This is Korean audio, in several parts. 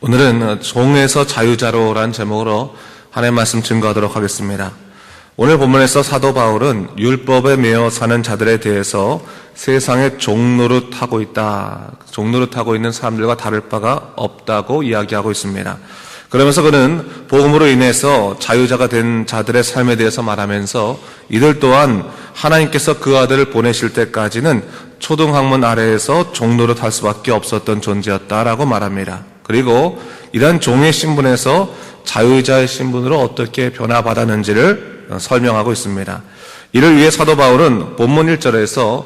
오늘은 종에서 자유자로라는 제목으로 하나님의 말씀 증거하도록 하겠습니다. 오늘 본문에서 사도 바울은 율법에 매여 사는 자들에 대해서 세상의 종노릇하고 있다, 종노릇하고 있는 사람들과 다를 바가 없다고 이야기하고 있습니다. 그러면서 그는 복음으로 인해서 자유자가 된 자들의 삶에 대해서 말하면서 이들 또한 하나님께서 그 아들을 보내실 때까지는 초등학문 아래에서 종노릇할 수밖에 없었던 존재였다라고 말합니다. 그리고 이러한 종의 신분에서 자유자의 신분으로 어떻게 변화받았는지를 설명하고 있습니다. 이를 위해 사도 바울은 본문 1절에서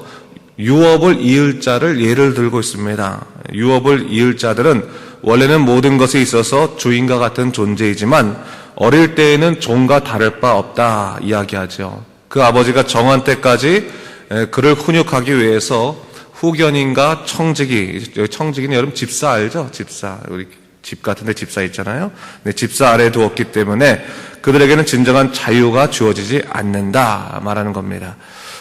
유업을 이을 자를 예를 들고 있습니다. 유업을 이을 자들은 원래는 모든 것에 있어서 주인과 같은 존재이지만 어릴 때에는 종과 다를 바 없다 이야기하죠. 그 아버지가 정한 때까지 그를 훈육하기 위해서 후견인과 청지기는 여러분 집사 알죠? 집사. 우리 집 같은 데 집사 있잖아요. 네, 집사 아래에 두었기 때문에 그들에게는 진정한 자유가 주어지지 않는다 말하는 겁니다.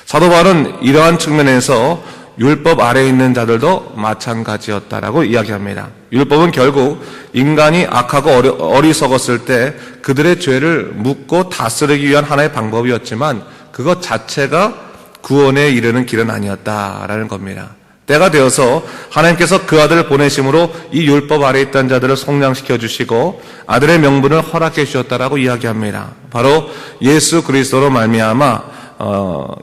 사도 바울은 이러한 측면에서 율법 아래에 있는 자들도 마찬가지였다라고 이야기합니다. 율법은 결국 인간이 악하고 어리석었을 때 그들의 죄를 묻고 다스리기 위한 하나의 방법이었지만 그것 자체가 구원에 이르는 길은 아니었다라는 겁니다. 때가 되어서 하나님께서 그 아들을 보내심으로 이 율법 아래에 있던 자들을 속량시켜 주시고 아들의 명분을 허락해 주셨다라고 이야기합니다. 바로 예수 그리스도로 말미암아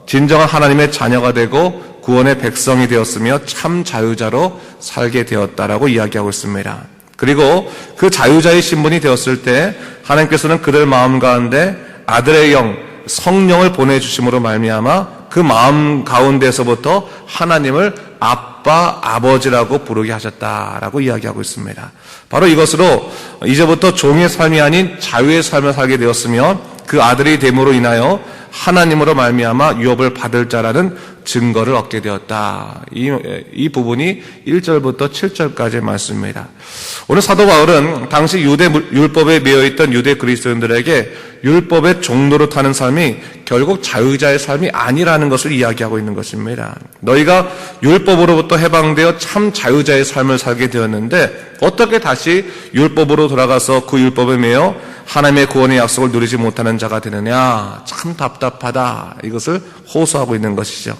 진정한 하나님의 자녀가 되고 구원의 백성이 되었으며 참 자유자로 살게 되었다라고 이야기하고 있습니다. 그리고 그 자유자의 신분이 되었을 때 하나님께서는 그들 마음 가운데 아들의 영, 성령을 보내주심으로 말미암아 그 마음 가운데서부터 하나님을 아빠, 아버지라고 부르게 하셨다라고 이야기하고 있습니다. 바로 이것으로 이제부터 종의 삶이 아닌 자유의 삶을 살게 되었으며 그 아들이 됨으로 인하여 하나님으로 말미암아 유업을 받을 자라는 증거를 얻게 되었다. 이 부분이 1절부터 7절까지의 말씀입니다. 오늘 사도 바울은 당시 유대 율법에 매여있던 유대 그리스도인들에게 율법의 종노릇하는 삶이 결국 자유자의 삶이 아니라는 것을 이야기하고 있는 것입니다. 너희가 율법으로부터 해방되어 참 자유자의 삶을 살게 되었는데 어떻게 다시 율법으로 돌아가서 그 율법에 매여 하나님의 구원의 약속을 누리지 못하는 자가 되느냐, 참 답답하다, 이것을 호소하고 있는 것이죠.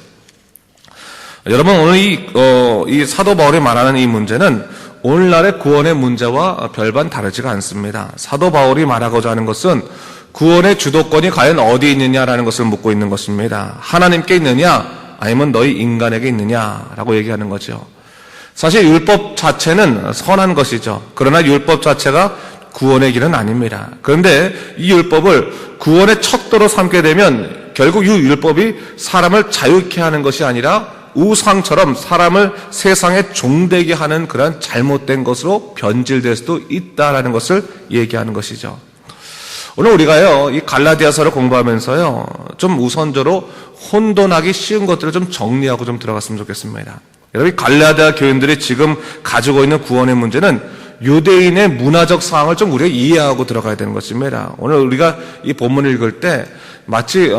여러분, 오늘 이 사도 바울이 말하는 이 문제는 오늘날의 구원의 문제와 별반 다르지가 않습니다. 사도 바울이 말하고자 하는 것은 구원의 주도권이 과연 어디 있느냐라는 것을 묻고 있는 것입니다. 하나님께 있느냐 아니면 너희 인간에게 있느냐라고 얘기하는 거죠. 사실 율법 자체는 선한 것이죠. 그러나 율법 자체가 구원의 길은 아닙니다. 그런데 이 율법을 구원의 척도로 삼게 되면 결국 이 율법이 사람을 자유케 하는 것이 아니라 우상처럼 사람을 세상에 종되게 하는 그런 잘못된 것으로 변질될 수도 있다라는 것을 얘기하는 것이죠. 오늘 우리가요, 이 갈라디아서를 공부하면서요, 좀 우선적으로 혼돈하기 쉬운 것들을 좀 정리하고 좀 들어갔으면 좋겠습니다. 여러분, 갈라디아 교인들이 지금 가지고 있는 구원의 문제는 유대인의 문화적 상황을 좀 우리가 이해하고 들어가야 되는 것입니다. 오늘 우리가 이 본문을 읽을 때 마치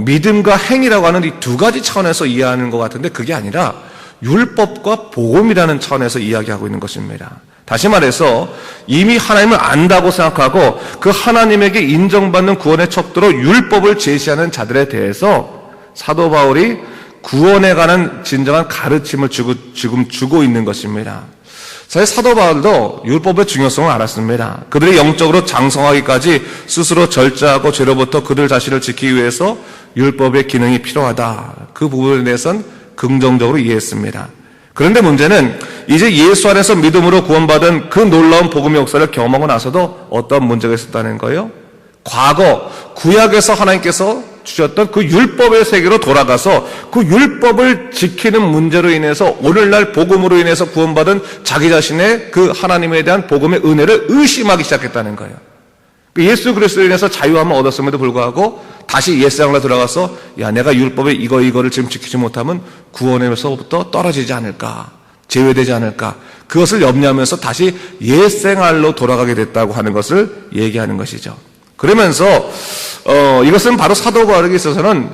믿음과 행위라고 하는 이 두 가지 차원에서 이해하는 것 같은데 그게 아니라 율법과 복음이라는 차원에서 이야기하고 있는 것입니다. 다시 말해서 이미 하나님을 안다고 생각하고 그 하나님에게 인정받는 구원의 척도로 율법을 제시하는 자들에 대해서 사도 바울이 구원에 관한 진정한 가르침을 지금 주고 있는 것입니다. 사실 사도 바울도 율법의 중요성을 알았습니다. 그들이 영적으로 장성하기까지 스스로 절제하고 죄로부터 그들 자신을 지키기 위해서 율법의 기능이 필요하다. 그 부분에 대해서는 긍정적으로 이해했습니다. 그런데 문제는 이제 예수 안에서 믿음으로 구원받은 그 놀라운 복음의 역사를 경험하고 나서도 어떤 문제가 있었다는 거예요? 과거 구약에서 하나님께서 주셨던 그 율법의 세계로 돌아가서 그 율법을 지키는 문제로 인해서 오늘날 복음으로 인해서 구원받은 자기 자신의 그 하나님에 대한 복음의 은혜를 의심하기 시작했다는 거예요. 예수 그리스도로 인해서 자유함을 얻었음에도 불구하고 다시 옛생활로 들어가서 야, 내가 율법의 이거를 지금 지키지 못하면 구원에서부터 떨어지지 않을까, 제외되지 않을까, 그것을 염려하면서 다시 옛생활로 돌아가게 됐다고 하는 것을 얘기하는 것이죠. 그러면서 이것은 바로 사도 바울에게 있어서는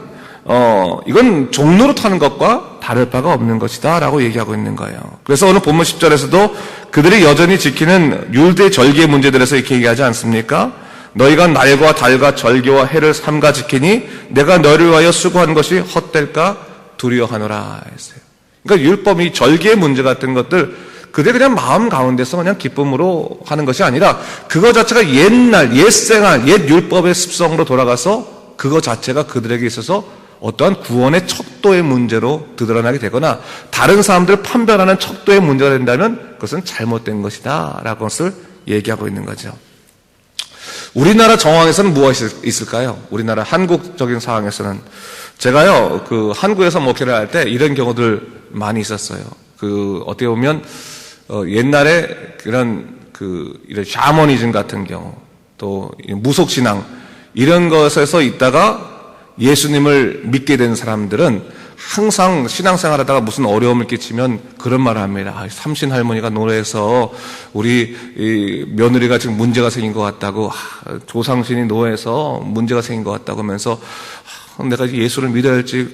이건 종로로 타는 것과 다를 바가 없는 것이다 라고 얘기하고 있는 거예요. 그래서 오늘 본문 10절에서도 그들이 여전히 지키는 율대 절기의 문제들에서 이렇게 얘기하지 않습니까? 너희가 날과 달과 절기와 해를 삼가 지키니 내가 너희를 위하여 수고한 것이 헛될까 두려워하노라 했어요. 그러니까 율법이 절기의 문제 같은 것들 그들 그냥 마음 가운데서 그냥 기쁨으로 하는 것이 아니라 그거 자체가 옛날 옛 생활 옛 율법의 습성으로 돌아가서 그거 자체가 그들에게 있어서 어떠한 구원의 척도의 문제로 드러나게 되거나 다른 사람들을 판별하는 척도의 문제가 된다면 그것은 잘못된 것이다 라는 것을 얘기하고 있는 거죠. 우리나라 정황에서는 무엇이 있을까요? 우리나라 한국적인 상황에서는 제가요 한국에서 목회를 할 때 이런 경우들 많이 있었어요. 어떻게 보면 옛날에 이런 샤머니즘 같은 경우 또 무속신앙 이런 것에서 있다가 예수님을 믿게 된 사람들은 항상 신앙생활하다가 무슨 어려움을 끼치면 그런 말을 합니다. 삼신 할머니가 노래해서 우리 며느리가 지금 문제가 생긴 것 같다고, 조상신이 노래해서 문제가 생긴 것 같다고 하면서 내가 예수를 믿어야 할지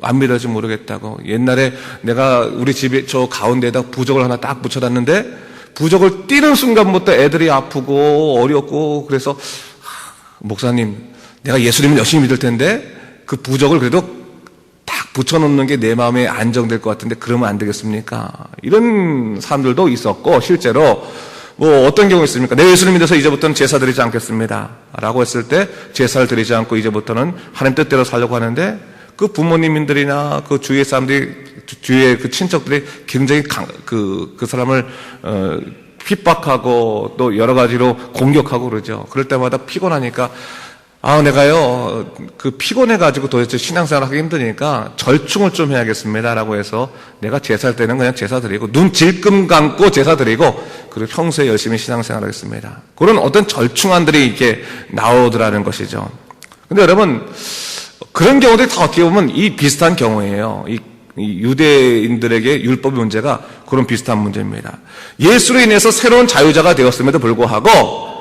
안 믿어야 할지 모르겠다고. 옛날에 내가 우리 집에 저 가운데에다 부적을 하나 딱 붙여놨는데 부적을 띄는 순간부터 애들이 아프고 어렵고 그래서 목사님 내가 예수님을 열심히 믿을 텐데 그 부적을 그래도 딱 붙여놓는 게 내 마음에 안정될 것 같은데 그러면 안 되겠습니까? 이런 사람들도 있었고 실제로 어떤 경우 있습니까? 내 예수를 믿어서 이제부터는 제사 드리지 않겠습니다 라고 했을 때 제사를 드리지 않고 이제부터는 하나님 뜻대로 살려고 하는데 그 부모님들이나 그 주위의 사람들이 주위의 그 친척들이 굉장히 그 사람을 핍박하고 또 여러 가지로 공격하고 그러죠. 그럴 때마다 피곤하니까 내가요, 피곤해가지고 도대체 신앙생활 하기 힘드니까 절충을 좀 해야겠습니다. 라고 해서 내가 제사할 때는 그냥 제사 드리고, 눈 질끔 감고 제사 드리고, 그리고 평소에 열심히 신앙생활 하겠습니다. 그런 어떤 절충안들이 이렇게 나오더라는 것이죠. 근데 여러분, 그런 경우들이 다 어떻게 보면 이 비슷한 경우예요. 이 유대인들에게 율법의 문제가 그런 비슷한 문제입니다. 예수로 인해서 새로운 자유자가 되었음에도 불구하고,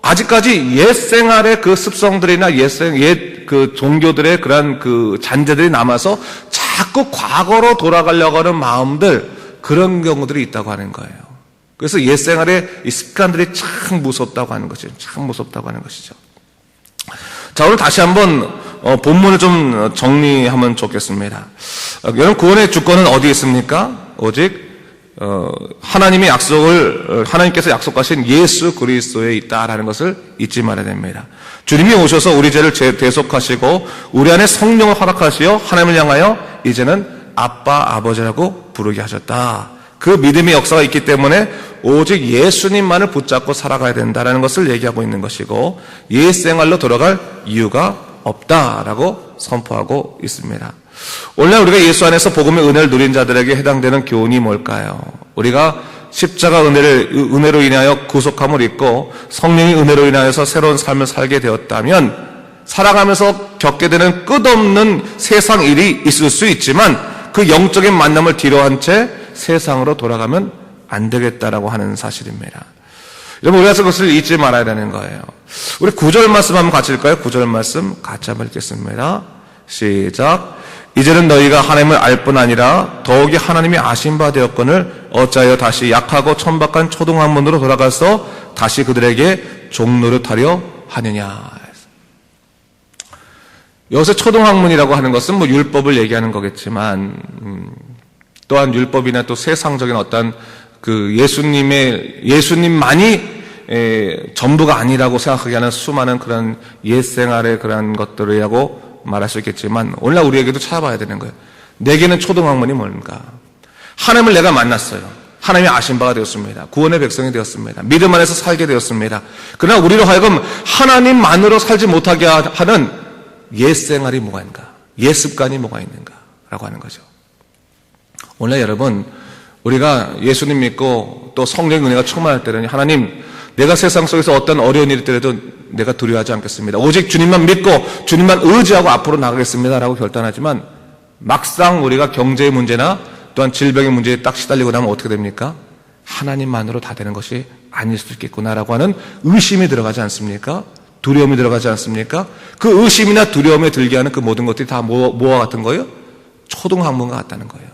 아직까지 옛 생활의 그 습성들이나 옛 종교들의 그런 잔재들이 남아서 자꾸 과거로 돌아가려고 하는 마음들, 그런 경우들이 있다고 하는 거예요. 그래서 옛 생활의 이 습관들이 참 무섭다고 하는 것이죠. 참 무섭다고 하는 것이죠. 자, 오늘 다시 한번 본문을 좀 정리하면 좋겠습니다. 여러분, 구원의 주권은 어디에 있습니까? 오직 하나님의 하나님께서 약속하신 예수 그리스도에 있다라는 것을 잊지 말아야 됩니다. 주님이 오셔서 우리 죄를 대속하시고 우리 안에 성령을 허락하시어 하나님을 향하여 이제는 아빠, 아버지라고 부르게 하셨다. 그 믿음의 역사가 있기 때문에 오직 예수님만을 붙잡고 살아가야 된다라는 것을 얘기하고 있는 것이고 옛 생활로 돌아갈 이유가 없다라고 선포하고 있습니다. 오늘 우리가 예수 안에서 복음의 은혜를 누린 자들에게 해당되는 교훈이 뭘까요? 우리가 십자가 은혜로 인하여 구속함을 입고 성령의 은혜로 인하여서 새로운 삶을 살게 되었다면 살아가면서 겪게 되는 끝없는 세상 일이 있을 수 있지만 그 영적인 만남을 뒤로한 채 세상으로 돌아가면 안 되겠다라고 하는 사실입니다. 여러분, 우리가 그것을 잊지 말아야 되는 거예요. 우리 9절 말씀 한번 같이 읽을까요? 9절 말씀 같이 한번 읽겠습니다. 시작. 이제는 너희가 하나님을 알 뿐 아니라 더욱이 하나님이 아신 바 되었거늘 어찌하여 다시 약하고 천박한 초등학문으로 돌아가서 다시 그들에게 종노릇하려 하느냐. 여기서 초등학문이라고 하는 것은 율법을 얘기하는 거겠지만 또한 율법이나 또 세상적인 어떤 예수님만이 전부가 아니라고 생각하게 하는 수많은 그런 옛생활의 그런 것들이라고 말할 수 있겠지만 오늘날 우리에게도 찾아봐야 되는 거예요. 내게는 초등학문이 뭔가? 하나님을 내가 만났어요. 하나님이 아신 바가 되었습니다. 구원의 백성이 되었습니다. 믿음 안에서 살게 되었습니다. 그러나 우리로 하여금 하나님만으로 살지 못하게 하는 옛생활이 뭐가 있는가? 옛습관이 뭐가 있는가? 라고 하는 거죠. 오늘 여러분, 우리가 예수님 믿고 또 성령의 은혜가 충만할 때는 하나님, 내가 세상 속에서 어떤 어려운 일이 있더라도 내가 두려워하지 않겠습니다. 오직 주님만 믿고 주님만 의지하고 앞으로 나가겠습니다 라고 결단하지만 막상 우리가 경제의 문제나 또한 질병의 문제에 딱 시달리고 나면 어떻게 됩니까? 하나님만으로 다 되는 것이 아닐 수도 있겠구나라고 하는 의심이 들어가지 않습니까? 두려움이 들어가지 않습니까? 그 의심이나 두려움에 들게 하는 그 모든 것들이 다 뭐와 같은 거예요? 초등학문과 같다는 거예요.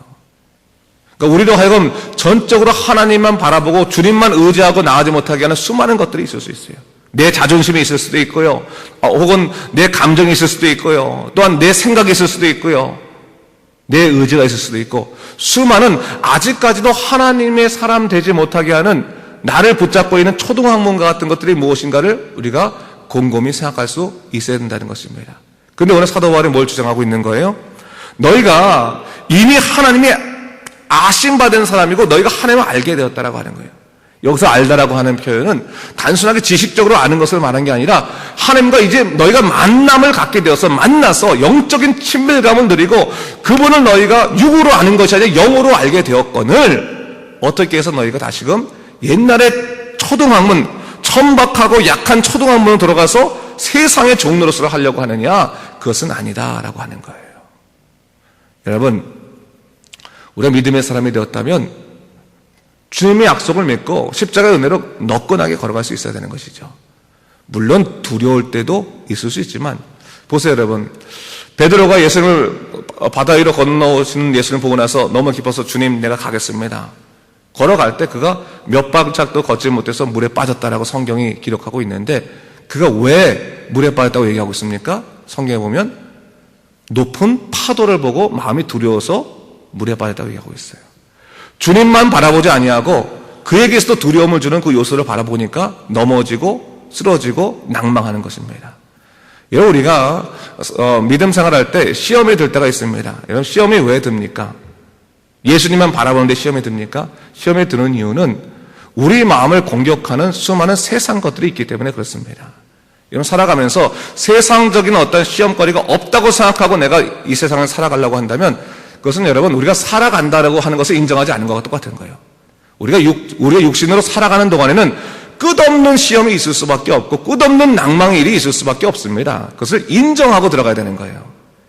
그러니까 우리도 하여금 전적으로 하나님만 바라보고 주님만 의지하고 나아가지 못하게 하는 수많은 것들이 있을 수 있어요. 내 자존심이 있을 수도 있고요. 혹은 내 감정이 있을 수도 있고요. 또한 내 생각이 있을 수도 있고요. 내 의지가 있을 수도 있고, 수많은 아직까지도 하나님의 사람 되지 못하게 하는 나를 붙잡고 있는 초등학문과 같은 것들이 무엇인가를 우리가 곰곰이 생각할 수 있어야 된다는 것입니다. 그런데 오늘 사도 바울이 뭘 주장하고 있는 거예요? 너희가 이미 하나님이 아심받은 사람이고 너희가 하나님을 알게 되었다라고 하는 거예요. 여기서 알다라고 하는 표현은 단순하게 지식적으로 아는 것을 말한 게 아니라 하나님과 이제 너희가 만남을 갖게 되어서 만나서 영적인 친밀감을 누리고 그분을 너희가 육으로 아는 것이 아니라 영으로 알게 되었거늘 어떻게 해서 너희가 다시금 옛날의 초등학문, 천박하고 약한 초등학문으로 들어가서 세상의 종로로서 하려고 하느냐? 그것은 아니다라고 하는 거예요. 여러분, 우리가 믿음의 사람이 되었다면 주님의 약속을 믿고 십자가의 은혜로 너끈하게 걸어갈 수 있어야 되는 것이죠. 물론 두려울 때도 있을 수 있지만, 보세요 여러분, 베드로가 예수님을 바다 위로 건너오시는 예수님을 보고 나서 너무 기뻐서 주님 내가 가겠습니다. 걸어갈 때 그가 몇 발짝도 걷지 못해서 물에 빠졌다라고 성경이 기록하고 있는데, 그가 왜 물에 빠졌다고 얘기하고 있습니까? 성경에 보면 높은 파도를 보고 마음이 두려워서 물에 빠졌다고 얘기하고 있어요. 주님만 바라보지 아니하고 그에게서도 두려움을 주는 그 요소를 바라보니까 넘어지고 쓰러지고 낭망하는 것입니다. 여러분, 우리가 믿음 생활할 때 시험에 들 때가 있습니다. 여러분, 시험이 왜 듭니까? 예수님만 바라보는데 시험에 듭니까? 시험에 드는 이유는 우리 마음을 공격하는 수많은 세상 것들이 있기 때문에 그렇습니다. 여러분, 살아가면서 세상적인 어떤 시험거리가 없다고 생각하고 내가 이 세상을 살아가려고 한다면 그것은 여러분, 우리가 살아간다라고 하는 것을 인정하지 않은 것과 똑같은 거예요. 우리가 육신으로 살아가는 동안에는 끝없는 시험이 있을 수밖에 없고 끝없는 낭망의 일이 있을 수밖에 없습니다. 그것을 인정하고 들어가야 되는 거예요.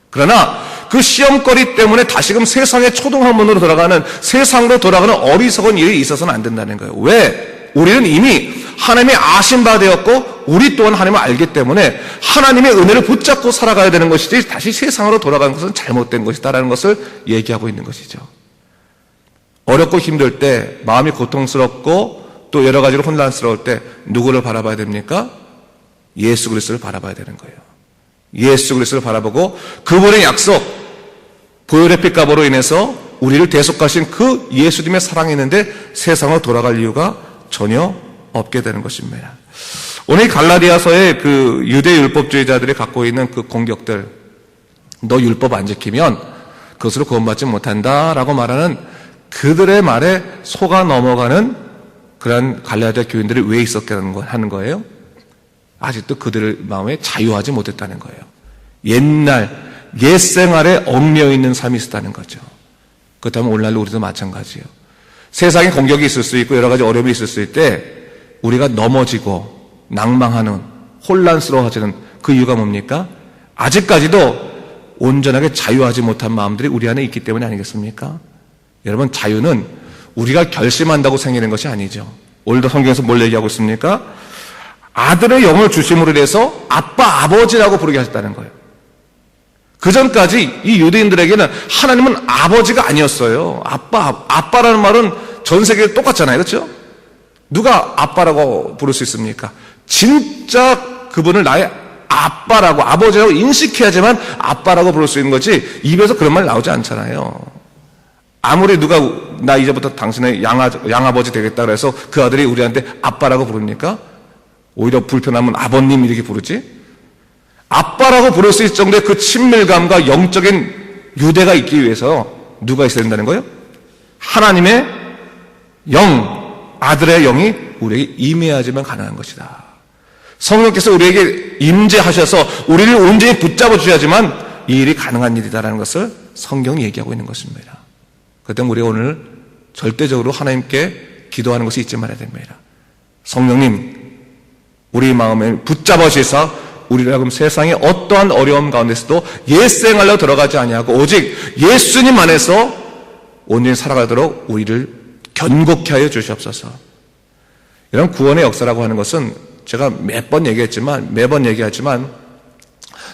그러나 그 시험거리 때문에 다시금 세상의 초등학문으로 돌아가는, 세상으로 돌아가는 어리석은 일이 있어서는 안 된다는 거예요. 왜? 우리는 이미 하나님의 아심바 되었고 우리 또한 하나님을 알기 때문에 하나님의 은혜를 붙잡고 살아가야 되는 것이지 다시 세상으로 돌아가는 것은 잘못된 것이다라는 것을 얘기하고 있는 것이죠. 어렵고 힘들 때, 마음이 고통스럽고 또 여러 가지로 혼란스러울 때 누구를 바라봐야 됩니까? 예수 그리스도를 바라봐야 되는 거예요. 예수 그리스도를 바라보고 그분의 약속, 보혈의 피값으로 인해서 우리를 대속하신 그 예수님의 사랑이 있는데 세상으로 돌아갈 이유가 전혀 없게 되는 것입니다. 오늘 갈라디아서의 그 유대 율법주의자들이 갖고 있는 그 공격들, 너 율법 안 지키면 그것으로 구원받지 못한다라고 말하는 그들의 말에 속아 넘어가는 그런 갈라디아 교인들이 왜 있었겠다는 하는 거예요? 아직도 그들의 마음에 자유하지 못했다는 거예요. 옛 생활에 얽매여 있는 삶이 있었다는 거죠. 그렇다면 오늘날로 우리도 마찬가지예요. 세상에 공격이 있을 수 있고 여러 가지 어려움이 있을 수 있을 때 우리가 넘어지고 낭망하는, 혼란스러워지는 그 이유가 뭡니까? 아직까지도 온전하게 자유하지 못한 마음들이 우리 안에 있기 때문이 아니겠습니까? 여러분, 자유는 우리가 결심한다고 생기는 것이 아니죠. 오늘도 성경에서 뭘 얘기하고 있습니까? 아들의 영을 주심으로 인해서 아빠, 아버지라고 부르게 하셨다는 거예요. 그 전까지 이 유대인들에게는 하나님은 아버지가 아니었어요. 아빠라는 말은 전 세계에 똑같잖아요. 그렇죠? 누가 아빠라고 부를 수 있습니까? 진짜 그분을 나의 아빠라고, 아버지라고 인식해야지만 아빠라고 부를 수 있는 거지 입에서 그런 말 나오지 않잖아요. 아무리 누가 나 이제부터 당신의 양아버지 되겠다 그래서 그 아들이 우리한테 아빠라고 부릅니까? 오히려 불편하면 아버님 이렇게 부르지? 아빠라고 부를 수 있을 정도의 그 친밀감과 영적인 유대가 있기 위해서 누가 있어야 된다는 거예요? 하나님의 영, 아들의 영이 우리에게 임해야지만 가능한 것이다. 성령께서 우리에게 임재하셔서 우리를 온전히 붙잡아 주셔야지만 이 일이 가능한 일이다라는 것을 성경이 얘기하고 있는 것입니다. 그 때문에 우리가 오늘 절대적으로 하나님께 기도하는 것이 잊지 말아야 됩니다. 성령님, 우리 마음에 붙잡아 주셔서 우리를 하여금 세상의 어떠한 어려움 가운데서도 옛생활로 들어가지 아니하고 오직 예수님 안에서 온전히 살아가도록 우리를 견고케 하여 주시옵소서. 이런 구원의 역사라고 하는 것은 제가 매번 얘기하지만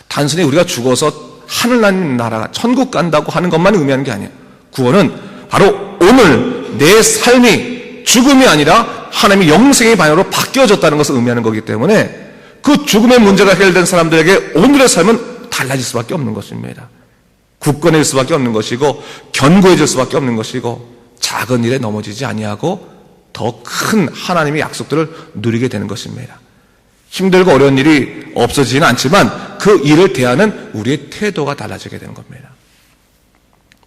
단순히 우리가 죽어서 하늘나라님 나라 천국 간다고 하는 것만 의미하는 게 아니에요. 구원은 바로 오늘 내 삶이 죽음이 아니라 하나님의 영생의 방향으로 바뀌어졌다는 것을 의미하는 거기 때문에 그 죽음의 문제가 해결된 사람들에게 오늘의 삶은 달라질 수밖에 없는 것입니다. 굳건해질 수밖에 없는 것이고 견고해질 수밖에 없는 것이고 작은 일에 넘어지지 아니하고 더 큰 하나님의 약속들을 누리게 되는 것입니다. 힘들고 어려운 일이 없어지지는 않지만 그 일을 대하는 우리의 태도가 달라지게 되는 겁니다.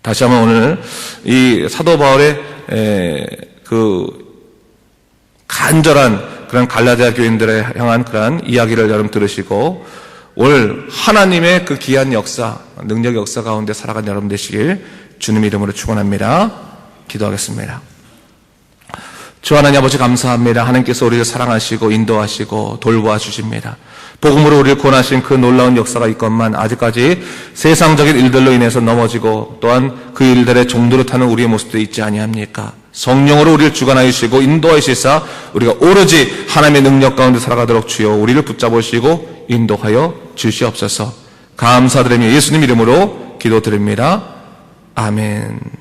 다시 한번 오늘 이 사도 바울의 그 간절한 그런 갈라디아 교인들에 향한 그런 이야기를 여러분 들으시고 오늘 하나님의 그 귀한 역사, 능력 역사 가운데 살아간 여러분 되시길 주님 이름으로 축원합니다. 기도하겠습니다. 주 하나님 아버지 감사합니다. 하나님께서 우리를 사랑하시고 인도하시고 돌보아 주십니다. 복음으로 우리를 구원하신 그 놀라운 역사가 있건만 아직까지 세상적인 일들로 인해서 넘어지고 또한 그 일들의 종도를 타는 우리의 모습도 있지 아니합니까? 성령으로 우리를 주관하시고 인도하시사 우리가 오로지 하나님의 능력 가운데 살아가도록 주여 우리를 붙잡으시고 인도하여 주시옵소서. 감사드리며 예수님 이름으로 기도드립니다. 아멘.